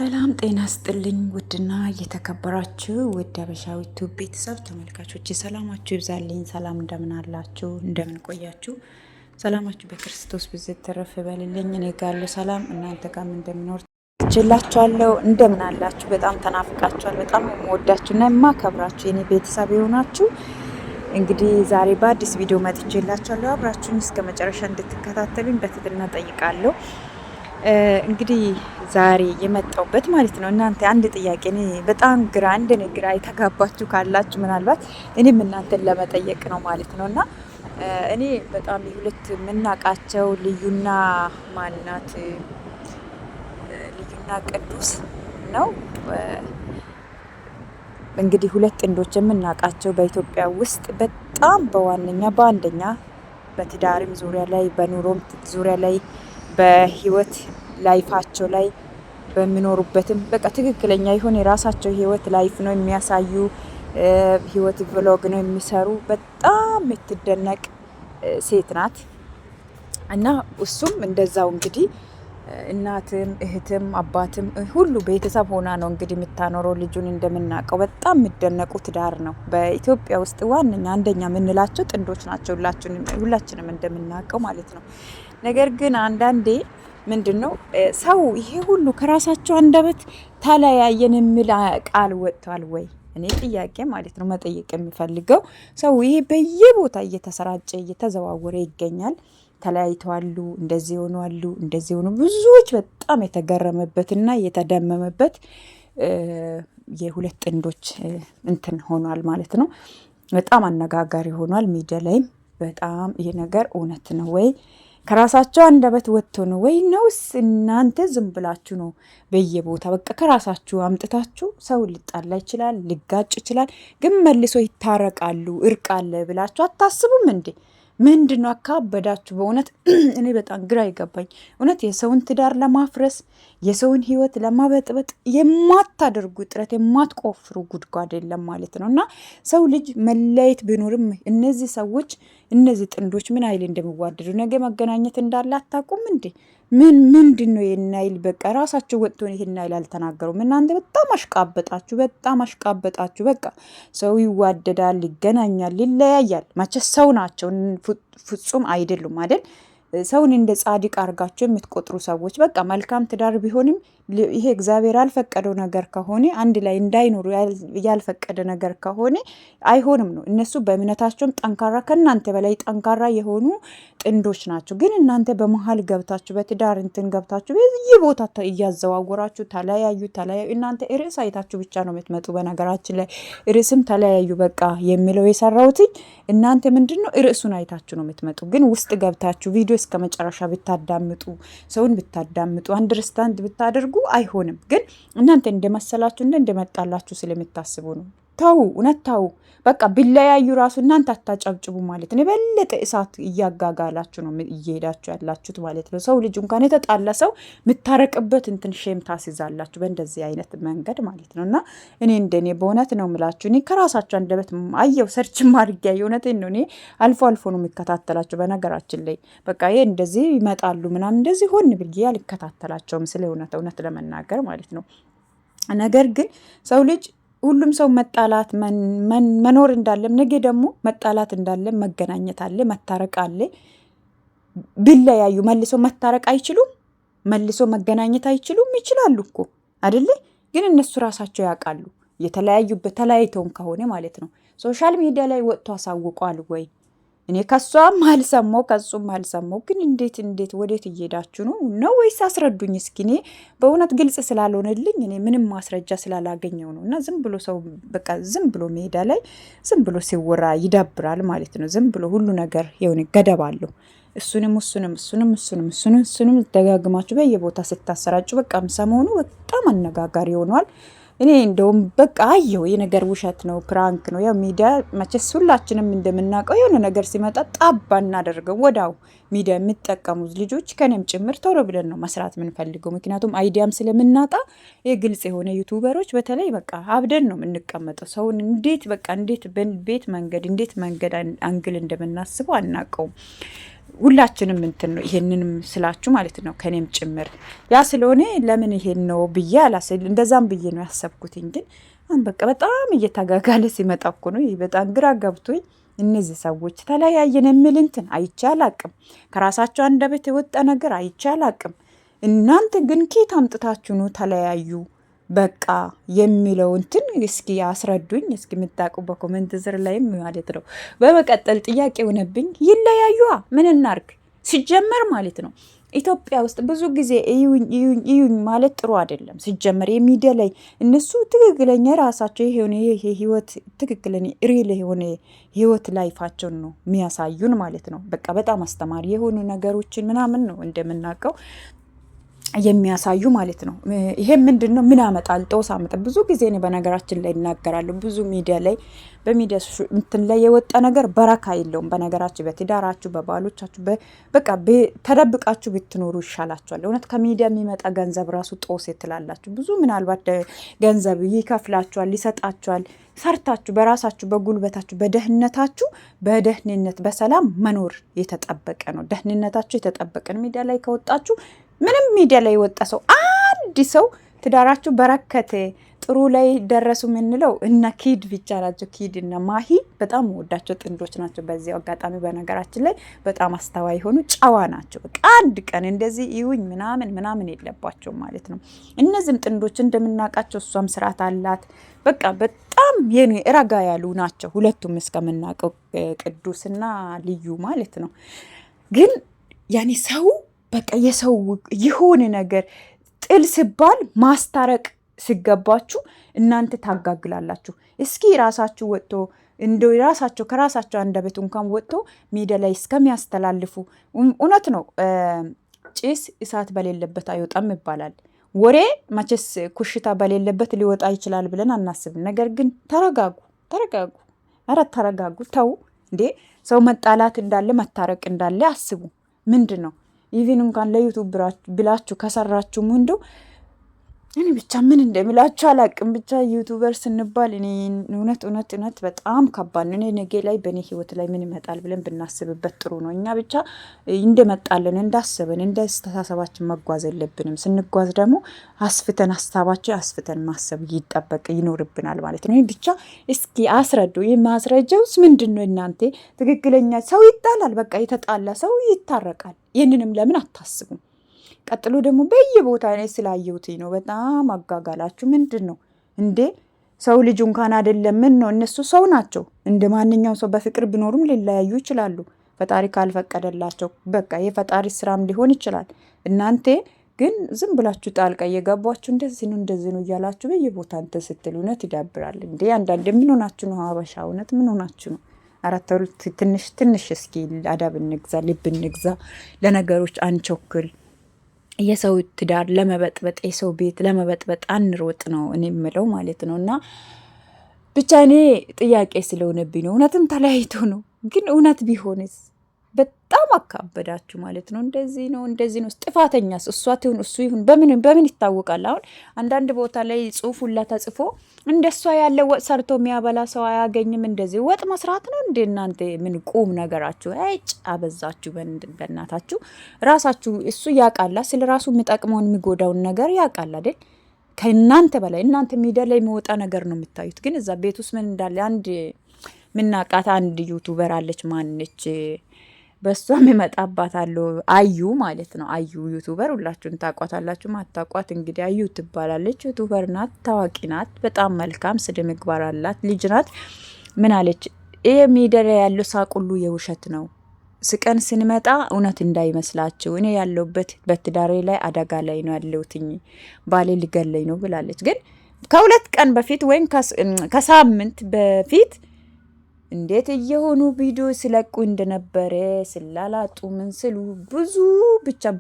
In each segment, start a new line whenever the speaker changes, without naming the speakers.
ሰላም ጤና ስጥልኝ። ውድና እየተከበራችሁ ውድ ሀበሻዊቱ ቤተሰብ ተመልካቾች ሰላማችሁ ይብዛልኝ። ሰላም እንደምን አላችሁ? እንደምን ቆያችሁ? ሰላማችሁ በክርስቶስ ብዝት ተረፍ በልልኝ። እኔ ጋር ያለው ሰላም እናንተ ጋርም እንደሚኖር ችላችኋለሁ። እንደምን አላችሁ? በጣም ተናፍቃችኋል። በጣም የምወዳችሁና የማከብራችሁ የኔ ቤተሰብ የሆናችሁ እንግዲህ ዛሬ በአዲስ ቪዲዮ መጥቼላችኋለሁ። አብራችሁኝ እስከ መጨረሻ እንድትከታተሉኝ በትህትና ጠይቃለሁ። እንግዲህ ዛሬ የመጣውበት ማለት ነው እናንተ አንድ ጥያቄ በጣም ግራ የተጋባችሁ ካላችሁ ምናልባት እኔም እናንተን ለመጠየቅ ነው ማለት ነው። እና እኔ በጣም ሁለት የምናውቃቸው ልዩና ማንናት ልዩና ቅዱስ ነው እንግዲህ ሁለት ጥንዶች የምናውቃቸው በኢትዮጵያ ውስጥ በጣም በአንደኛ በትዳርም ዙሪያ ላይ በኑሮም ዙሪያ ላይ በህይወት ላይፋቸው ላይ በሚኖሩበትም በቃ ትክክለኛ የሆነ የራሳቸው ህይወት ላይፍ ነው የሚያሳዩ ህይወት ቭሎግ ነው የሚሰሩ በጣም የምትደነቅ ሴት ናት። እና እሱም እንደዛው እንግዲህ እናትም እህትም አባትም ሁሉ ቤተሰብ ሆና ነው እንግዲህ የምታኖረው ልጁን እንደምናውቀው በጣም የሚደነቁ ትዳር ነው በኢትዮጵያ ውስጥ ዋነኛ አንደኛ የምንላቸው ጥንዶች ናቸው ሁላችንም እንደምናውቀው ማለት ነው። ነገር ግን አንዳንዴ ምንድነው ሰው ይሄ ሁሉ ከራሳቸው አንደበት ተለያየን የሚል ቃል ወጥቷል ወይ? እኔ ጥያቄ ማለት ነው መጠየቅ የሚፈልገው ሰው ይሄ በየቦታ እየተሰራጨ እየተዘዋወረ ይገኛል። ተለያይተዋሉ፣ እንደዚህ ሆነዋሉ፣ እንደዚህ ሆኑ ብዙዎች በጣም የተገረመበትና የተደመመበት የሁለት ጥንዶች እንትን ሆኗል ማለት ነው። በጣም አነጋጋሪ ሆኗል። ሚዲያ ላይም በጣም ይሄ ነገር እውነት ነው ወይ ከራሳቸው አንደበት ወጥቶ ነው ወይ ነውስ እናንተ ዝም ብላችሁ ነው በየቦታ በቃ ከራሳችሁ አምጥታችሁ ሰው ሊጣላ ይችላል፣ ሊጋጭ ይችላል፣ ግን መልሶ ይታረቃሉ እርቅ አለ ብላችሁ አታስቡም እንዴ? ምንድነው አካበዳችሁ? በእውነት እኔ በጣም ግራ ይገባኝ። እውነት የሰውን ትዳር ለማፍረስ የሰውን ህይወት ለማበጥበጥ የማታደርጉ ጥረት የማትቆፍሩ ጉድጓድ የለም ማለት ነው። እና ሰው ልጅ መለየት ቢኖርም እነዚህ ሰዎች እነዚህ ጥንዶች ምን አይል እንደሚዋደዱ ነገ መገናኘት እንዳለ አታውቁም እንዴ? ምንድን ነው ይሄን አይል በቃ ራሳቸው ወጥቶ ይሄን አይል አልተናገሩም። እናንተ በጣም አሽቃበጣችሁ። በቃ ሰው ይዋደዳል፣ ይገናኛል፣ ይለያያል። መቼ ሰው ናቸው ፍጹም አይደሉም አይደል? ሰውን እንደ ጻድቅ አርጋቸው የምትቆጥሩ ሰዎች በቃ መልካም ትዳር ቢሆንም ይሄ እግዚአብሔር ያልፈቀደው ነገር ከሆነ አንድ ላይ እንዳይኖሩ ያልፈቀደ ነገር ከሆነ አይሆንም ነው። እነሱ በእምነታቸውም ጠንካራ ከእናንተ በላይ ጠንካራ የሆኑ ጥንዶች ናቸው። ግን እናንተ በመሀል ገብታችሁ በትዳር እንትን ገብታችሁ በዚህ ቦታ እያዘዋወራችሁ ተለያዩ። እናንተ ርዕስ አይታችሁ ብቻ ነው የምትመጡ። በነገራችን ላይ ርዕስም ተለያዩ በቃ የሚለው የሰራሁት እናንተ ምንድነው ርዕሱን አይታችሁ ነው የምትመጡ። ግን ውስጥ ገብታችሁ ቪዲዮ እስከ መጨረሻ ብታዳምጡ ሰውን ብታዳምጡ አንደርስታንድ ብታደርጉ አይሆንም። ግን እናንተ እንደመሰላችሁ እንደመጣላችሁ ስለምታስቡ ነው። ታው እውነት ታው በቃ ቢለያዩ ራሱ እናንተ አታጨብጭቡ ማለት ነው። የበለጠ እሳት እያጋጋላችሁ ነው እየሄዳችሁ ያላችሁት ማለት ነው። ሰው ልጅ እንኳን የተጣላ ሰው የምታረቅበት እንትን ሼም ታስይዛላችሁ በእንደዚህ አይነት መንገድ ማለት ነው። እና እኔ እንደኔ በእውነት ነው የምላችሁ እኔ ከራሳችሁ አንደበት አየው ሰርች ማድረግ እውነቴን ነው። እኔ አልፎ ነው የሚከታተላችሁ በነገራችን ላይ በቃ ይሄ እንደዚህ ይመጣሉ ምናምን እንደዚህ ሆን ብዬ አልከታተላቸውም ስለ እውነት ለመናገር ማለት ነው። ነገር ግን ሰው ልጅ ሁሉም ሰው መጣላት መኖር እንዳለም ነገ ደግሞ መጣላት እንዳለም መገናኘት አለ፣ መታረቅ አለ። ቢለያዩ መልሶ መታረቅ አይችሉም፣ መልሶ መገናኘት አይችሉም። ይችላሉ እኮ አይደለ? ግን እነሱ ራሳቸው ያውቃሉ የተለያዩበት ተለያይተውም ከሆነ ማለት ነው። ሶሻል ሚዲያ ላይ ወጥቶ አሳውቋል ወይ? እኔ ከሷም አልሰማው ከሱም አልሰማው። ግን እንዴት ወዴት እየሄዳችሁ ነው ወይስ አስረዱኝ እስኪ። እኔ በእውነት ግልጽ ስላልሆነልኝ እኔ ምንም ማስረጃ ስላላገኘው ነው። እና ዝም ብሎ ሰው በቃ ዝም ብሎ ሜዳ ላይ ዝም ብሎ ሲወራ ይዳብራል ማለት ነው። ዝም ብሎ ሁሉ ነገር የሆነ ገደብ አለው። እሱንም ደጋግማችሁ በየቦታ ስታሰራጩ በቃ ሰሞኑ በጣም አነጋጋሪ ሆኗል። እኔ እንደውም በቃ አየው የነገር ውሸት ነው ፕራንክ ነው። ያው ሚዲያ መቼስ ሁላችንም እንደምናውቀው የሆነ ነገር ሲመጣ ጣባ እናደርገው ወዳው ሚዲያ የሚጠቀሙት ልጆች ከኔም ጭምር ቶሎ ብለን ነው መስራት የምንፈልገው። ምክንያቱም አይዲያም ስለምናጣ የግልጽ የሆነ ዩቱበሮች በተለይ በቃ አብደን ነው የምንቀመጠው። ሰውን እንዴት መንገድ አንግል እንደምናስበው አናውቀውም። ሁላችንም እንትን ነው ይሄንንም ስላችሁ ማለት ነው ከኔም ጭምር ያ ስለሆነ ለምን ይሄን ነው ብዬ አላስል እንደዛም ብዬ ነው ያሰብኩትኝ። ግን አሁን በቃ በጣም እየተጋጋለ ሲመጣ እኮ ነው ይሄ በጣም ግራ ገብቶኝ እነዚህ ሰዎች ተለያየን የሚል እንትን አይቼ አላቅም። ከራሳቸው አንደበት የወጣ ነገር አይቼ አላቅም። እናንተ ግን ኬት አምጥታችሁ ነው ተለያዩ በቃ የሚለው እንትን እስኪ አስረዱኝ። እስኪ የምታውቁ በኮሜንት ስር ላይም ማለት ነው። በመቀጠል ጥያቄ ሆነብኝ ይለያዩ ምን እናርግ? ሲጀመር ማለት ነው ኢትዮጵያ ውስጥ ብዙ ጊዜ እዩኝ ማለት ጥሩ አይደለም። ሲጀመር የሚዲያ ላይ እነሱ ትክክለኛ ራሳቸው የሆነ ህይወት ትክክለኛ ሪል የሆነ ህይወት ላይፋቸውን ነው የሚያሳዩን ማለት ነው። በቃ በጣም አስተማሪ የሆኑ ነገሮችን ምናምን ነው እንደምናውቀው የሚያሳዩ ማለት ነው። ይሄ ምንድን ነው? ምን ያመጣል? ጦስ አመጣል። ብዙ ጊዜ ነው በነገራችን ላይ እናገራለሁ። ብዙ ሚዲያ ላይ በሚዲያ እንትን ላይ የወጣ ነገር በረካ የለውም። በነገራችሁ በትዳራችሁ በባሎቻችሁ በቃ ተደብቃችሁ ብትኖሩ ይሻላችኋል። እውነት ከሚዲያ የሚመጣ ገንዘብ ራሱ ጦስ ትላላችሁ። ብዙ ምናልባት ገንዘብ ይከፍላችኋል፣ ይሰጣችኋል። ሰርታችሁ በራሳችሁ በጉልበታችሁ በደህንነታችሁ በደህንነት በሰላም መኖር የተጠበቀ ነው። ደህንነታችሁ የተጠበቀ ነው። ሚዲያ ላይ ከወጣችሁ ምንም ሚዲያ ላይ የወጣ ሰው አንድ ሰው ትዳራችሁ በረከተ ጥሩ ላይ ደረሱ የምንለው እነ ኪድ ብቻ ናቸው። ኪድ እና ማሂ በጣም ወዳቸው ጥንዶች ናቸው። በዚህ አጋጣሚ በነገራችን ላይ በጣም አስተዋይ ሆኑ ጨዋ ናቸው። በቃ አንድ ቀን እንደዚህ ይሁኝ ምናምን የለባቸውም ማለት ነው። እነዚህም ጥንዶች እንደምናውቃቸው እሷም ስርዓት አላት። በቃ በጣም ረጋ ያሉ ናቸው ሁለቱም እስከምናውቀው ቅዱስና ልዩ ማለት ነው። ግን ያኔ ሰው በቃ የሰው የሆነ ነገር ጥል ሲባል ማስታረቅ ሲገባችሁ እናንተ ታጋግላላችሁ። እስኪ ራሳችሁ ወጥቶ እንደው ራሳቸው ከራሳቸው አንደበት እንኳን ወጥቶ ሚዲያ ላይ እስከሚያስተላልፉ እውነት ነው። ጭስ እሳት በሌለበት አይወጣም ይባላል። ወሬ መቼስ ኩሽታ በሌለበት ሊወጣ ይችላል ብለን አናስብም። ነገር ግን ተረጋጉ። ኧረ ተረጋጉ። ተው እንዴ! ሰው መጣላት እንዳለ መታረቅ እንዳለ አስቡ። ምንድን ነው ኢቪን እንኳን ለዩቱብ ብላችሁ ከሰራችሁ እንደው እኔ ብቻ ምን እንደምላችሁ አላቅም። ብቻ ዩቱበር ስንባል እኔ እውነት በጣም ከባድ ነው። እኔ ነገ ላይ በእኔ ህይወት ላይ ምን ይመጣል ብለን ብናስብበት ጥሩ ነው። እኛ ብቻ እንደመጣለን እንዳስበን እንደ አስተሳሰባችን መጓዝ የለብንም። ስንጓዝ ደግሞ ሀሳባችን አስፍተን ማሰብ ይኖርብናል ማለት ነው። ብቻ እስኪ አስረዱ። ይህ ማስረጃውስ ምንድን ነው? እናንተ ትክክለኛ ሰው ይጣላል፣ በቃ የተጣላ ሰው ይታረቃል። ይህንንም ለምን አታስቡም? ቀጥሎ ደግሞ በየቦታ ላይ ስላየሁት ነው። በጣም አጋጋላችሁ ምንድን ነው እንዴ? ሰው ልጅ እንኳን አይደለም ምን ነው እነሱ ሰው ናቸው። እንደ ማንኛውም ሰው በፍቅር ቢኖሩም ሊለያዩ ይችላሉ፣ ፈጣሪ ካልፈቀደላቸው። በቃ የፈጣሪ ስራም ሊሆን ይችላል። እናንተ ግን ዝም ብላችሁ ጣልቃ እየገባችሁ እንደዚህ ነው እያላችሁ በየቦታ እንትን ስትል እውነት ይዳብራል እንዴ? አንዳንድ ምን ሆናችሁ ነው? ሀበሻ እውነት ምን ሆናችሁ ነው? አራተሩ ትንሽ እስኪ አዳብ እንግዛ፣ ልብ እንግዛ፣ ለነገሮች አንቸኩል። የሰው ትዳር ለመበጥበጥ የሰው ቤት ለመበጥበጥ አንሮጥ ነው እኔ የምለው ማለት ነው። እና ብቻ እኔ ጥያቄ ስለሆነብኝ ነው። እውነትም ተለያይቶ ነው፣ ግን እውነት ቢሆንስ? በጣም አካበዳችሁ ማለት ነው። እንደዚህ ነው። ጥፋተኛስ እሷ ትሁን እሱ ይሁን በምን ይታወቃል? አሁን አንዳንድ ቦታ ላይ ጽሁፍ ሁላ ተጽፎ እንደሷ ያለ ወጥ ሰርቶ የሚያበላ ሰው አያገኝም። እንደዚህ ወጥ መስራት ነው እንደ እናንተ ምን ቁም ነገራችሁ? አይጭ አበዛችሁ በእናታችሁ። ራሳችሁ እሱ ያውቃላ፣ ስለ ራሱ የሚጠቅመውን የሚጎዳውን ነገር ያውቃል አይደል? ከእናንተ በላይ እናንተ ሚዲያ ላይ የሚወጣ ነገር ነው የምታዩት። ግን እዛ ቤት ውስጥ ምን እንዳለ ምናቃት አንድ ዩቱበር አለች። ማንች በሷም ይመጣባታለሁ አዩ ማለት ነው። አዩ ዩቱበር ሁላችሁም ታቋታላችሁ። ማታቋት እንግዲህ አዩ ትባላለች። ዩቱበር ናት፣ ታዋቂ ናት፣ በጣም መልካም ስነ ምግባር አላት ልጅ ናት። ምን አለች? ይሄ ሚዲያ ላይ ያለው ሳቁሉ የውሸት ነው። ስቀን ስንመጣ እውነት እንዳይመስላችሁ እኔ ያለሁበት በትዳሬ ላይ አደጋ ላይ ነው ያለሁትኝ፣ ባሌ ሊገለኝ ነው ብላለች። ግን ከሁለት ቀን በፊት ወይም ከሳምንት በፊት እንዴት እየሆኑ ቪዲዮ ሲለቁ እንደነበረ ስላላጡ ምን ስሉ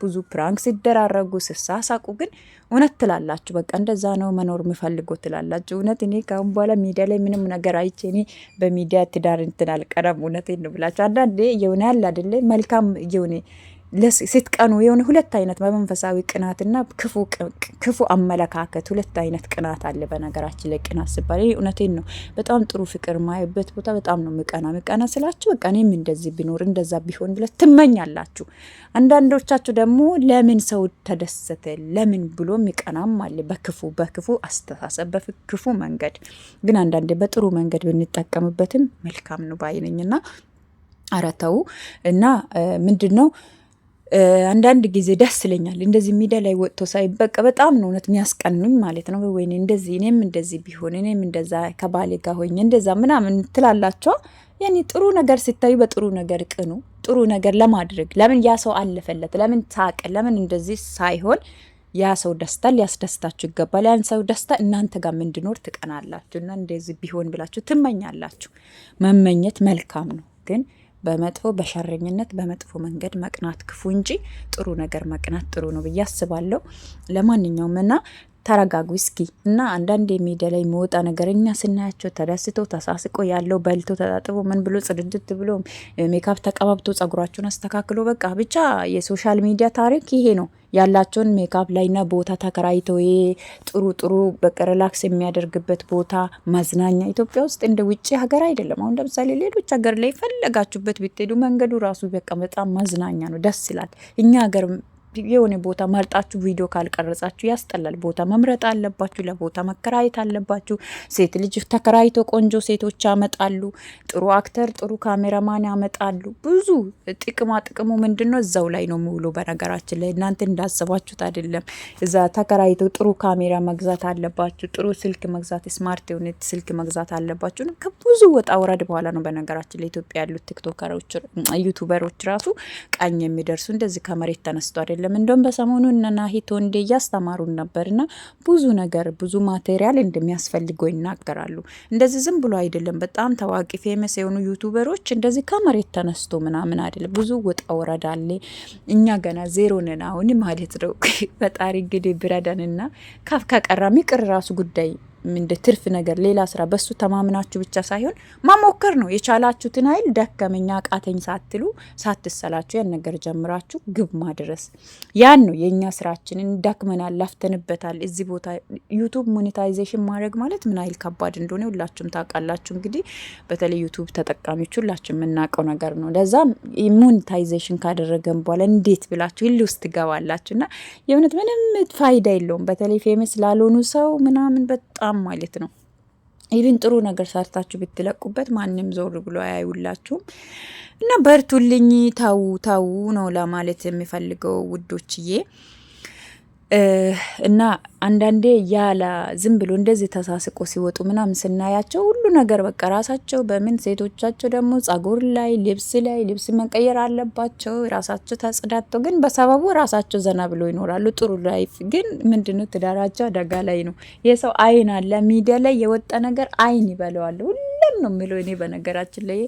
ብዙ ፕራንክ ሲደራረጉ ስሳሳቁ፣ ግን እውነት ትላላችሁ። በቃ እንደዛ ነው መኖር የሚፈልገው ትላላችሁ። እውነት እኔ ካሁን በኋላ ሚዲያ ላይ ምንም ነገር አይቼ እኔ በሚዲያ ትዳር እንትን አልቀረም። እውነቴን ነው ብላችሁ አንዳንዴ የሆነ ያለ አይደለ መልካም የሆነ ስትቀኑ የሆነ ሁለት አይነት በመንፈሳዊ ቅናትና ክፉ አመለካከት ሁለት አይነት ቅናት አለ። በነገራችን ላይ ቅናት ሲባል እውነቴን ነው። በጣም ጥሩ ፍቅር ማየበት ቦታ በጣም ነው ምቀና ስላችሁ በቃ እኔም እንደዚህ ቢኖር እንደዛ ቢሆን ብለ ትመኛላችሁ። አንዳንዶቻችሁ ደግሞ ለምን ሰው ተደሰተ ለምን ብሎ ሚቀናም አለ። በክፉ አስተሳሰብ በክፉ መንገድ ግን አንዳንዴ በጥሩ መንገድ ብንጠቀምበትም መልካም ነው ባይነኝና አረተው እና ምንድነው አንዳንድ ጊዜ ደስ ይለኛል እንደዚህ ሚዲያ ላይ ወጥቶ ሳይ በቃ በጣም ነው እውነት የሚያስቀኑኝ ማለት ነው። ወይኔ እንደዚህ እኔም እንደዚህ ቢሆን እኔም እንደዛ ከባሌ ጋር ሆኜ እንደዛ ምናምን ትላላችሁ። ያኔ ጥሩ ነገር ሲታዩ በጥሩ ነገር ቅኑ። ጥሩ ነገር ለማድረግ ለምን ያ ሰው አለፈለት ለምን ታቀ ለምን እንደዚህ ሳይሆን ያ ሰው ደስታ ሊያስደስታችሁ ይገባል። ያን ሰው ደስታ እናንተ ጋር እንዲኖር ትቀናላችሁ እና እንደዚህ ቢሆን ብላችሁ ትመኛላችሁ። መመኘት መልካም ነው ግን በመጥፎ በሸረኝነት በመጥፎ መንገድ መቅናት ክፉ እንጂ ጥሩ ነገር መቅናት ጥሩ ነው ብዬ አስባለሁ። ለማንኛውም እና ተረጋጉ እስኪ እና አንዳንድ የሚዲያ ላይ የሚወጣ ነገር እኛ ስናያቸው ተደስቶ ተሳስቆ ያለው በልቶ ተጣጥቦ ምን ብሎ ጽድድት ብሎ ሜካፕ ተቀባብቶ ጸጉራቸውን አስተካክሎ በቃ ብቻ የሶሻል ሚዲያ ታሪክ ይሄ ነው። ያላቸውን ሜካፕ ላይና ቦታ ተከራይቶ ጥሩ በቃ ሪላክስ የሚያደርግበት ቦታ መዝናኛ ኢትዮጵያ ውስጥ እንደ ውጭ ሀገር አይደለም። አሁን ለምሳሌ ሌሎች ሀገር ላይ ፈለጋችሁበት ብትሄዱ መንገዱ ራሱ በቃ በጣም መዝናኛ ነው፣ ደስ ይላል። እኛ ሀገር የሆነ ቦታ መርጣችሁ ቪዲዮ ካልቀረጻችሁ ያስጠላል። ቦታ መምረጥ አለባችሁ፣ ለቦታ መከራየት አለባችሁ። ሴት ልጅ ተከራይቶ ቆንጆ ሴቶች ያመጣሉ፣ ጥሩ አክተር ጥሩ ካሜራማን ያመጣሉ። ብዙ ጥቅሙ ምንድነው እዛው ላይ ነው ሙሉ። በነገራችን ላይ እናንተ እንዳሰባችሁት አይደለም። እዛ ተከራይቶ ጥሩ ካሜራ መግዛት አለባችሁ፣ ጥሩ ስልክ መግዛት ስማርት የሆነ ስልክ መግዛት አለባችሁ። ከብዙ ወጣ ወረድ በኋላ ነው በነገራችን ላይ ኢትዮጵያ ያሉት ቲክቶከሮች ዩቲዩበሮች ራሱ ቀኝ የሚደርሱ እንደዚህ ከመሬት ተነስቶ አይደለም። እንደውም በሰሞኑ እነ ናሂ ቶንዴ እያስተማሩን ነበርና ብዙ ነገር ብዙ ማቴሪያል እንደሚያስፈልገው ይናገራሉ። እንደዚህ ዝም ብሎ አይደለም። በጣም ታዋቂ ፌመስ የሆኑ ዩቲዩበሮች እንደዚህ ከመሬት ተነስቶ ምናምን አይደለም። ብዙ ወጣ ወረዳ አለ። እኛ ገና ዜሮ ነን አሁን ማለት ነው። ፈጣሪ እንግዲህ ብረዳንና ከቀራ ሚቅር ራሱ ጉዳይ እንደ ትርፍ ነገር ሌላ ስራ በሱ ተማምናችሁ ብቻ ሳይሆን ማሞከር ነው። የቻላችሁትን ኃይል ደከመኛ ቃተኝ ሳትሉ ሳትሰላችሁ ያን ነገር ጀምራችሁ ግብ ማድረስ ያን ነው የኛ ስራችንን። ደክመናል፣ ለፍተንበታል። እዚህ ቦታ ዩቲዩብ ሞኔታይዜሽን ማድረግ ማለት ምን አይል ከባድ እንደሆነ ሁላችሁም ታውቃላችሁ። እንግዲህ በተለይ ዩቲዩብ ተጠቃሚዎች ሁላችሁም የምናውቀው ነገር ነው። ለዛም ሞኔታይዜሽን ካደረገን በኋላ እንዴት ብላችሁ ህል ውስጥ ትገባላችሁና የእውነት ምንም ፋይዳ የለውም። በተለይ ፌመስ ላልሆኑ ሰው ምናምን በጣም ማለት ነው። ኢቭን ጥሩ ነገር ሰርታችሁ ብትለቁበት ማንም ዞር ብሎ አያዩላችሁም። እና በርቱልኝ፣ ታው ነው ለማለት የሚፈልገው ውዶችዬ። እና አንዳንዴ ያላ ዝም ብሎ እንደዚህ ተሳስቆ ሲወጡ ምናምን ስናያቸው ሁሉ ነገር በቃ ራሳቸው በምን ሴቶቻቸው ደግሞ ጸጉር ላይ ልብስ መቀየር አለባቸው። ራሳቸው ተጽዳተው ግን በሰበቡ ራሳቸው ዘና ብሎ ይኖራሉ። ጥሩ ላይፍ ግን ምንድነው ትዳራቸው አደጋ ላይ ነው። የሰው አይን አለ ሚዲያ ላይ የወጣ ነገር አይን ይበለዋል ነው የሚለው። እኔ በነገራችን ላይ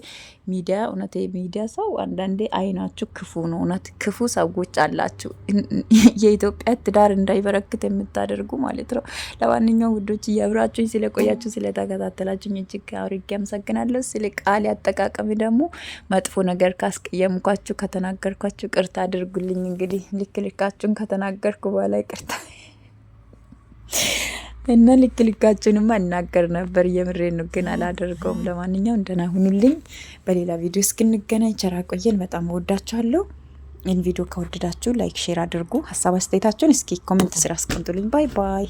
ሚዲያ እውነት የሚዲያ ሰው አንዳንዴ አይናችሁ ክፉ ነው። እውነት ክፉ ሰዎች አላችሁ፣ የኢትዮጵያ ትዳር እንዳይበረክት የምታደርጉ ማለት ነው። ለማንኛውም ውዶች እያብራችሁኝ ስለቆያችሁ ስለተከታተላችሁኝ እጅግ አውርጌ አመሰግናለሁ። ስለ ቃል ያጠቃቀም ደግሞ መጥፎ ነገር ካስቀየምኳችሁ ከተናገርኳችሁ ቅርታ አድርጉልኝ። እንግዲህ ልካችሁን ከተናገርኩ በኋላ ይቅርታ እና ልካችሁንማ እናገር ነበር። የምሬን ነው ግን አላደርገውም። ለማንኛውም ደህና ሁኑልኝ። በሌላ ቪዲዮ እስክንገናኝ ቸር ቆየን። በጣም ወዳችኋለሁ። ይህን ቪዲዮ ከወደዳችሁ ላይክ፣ ሼር አድርጉ። ሀሳብ አስተያየታችሁን እስኪ ኮሜንት ስራ አስቀምጡልኝ። ባይ ባይ።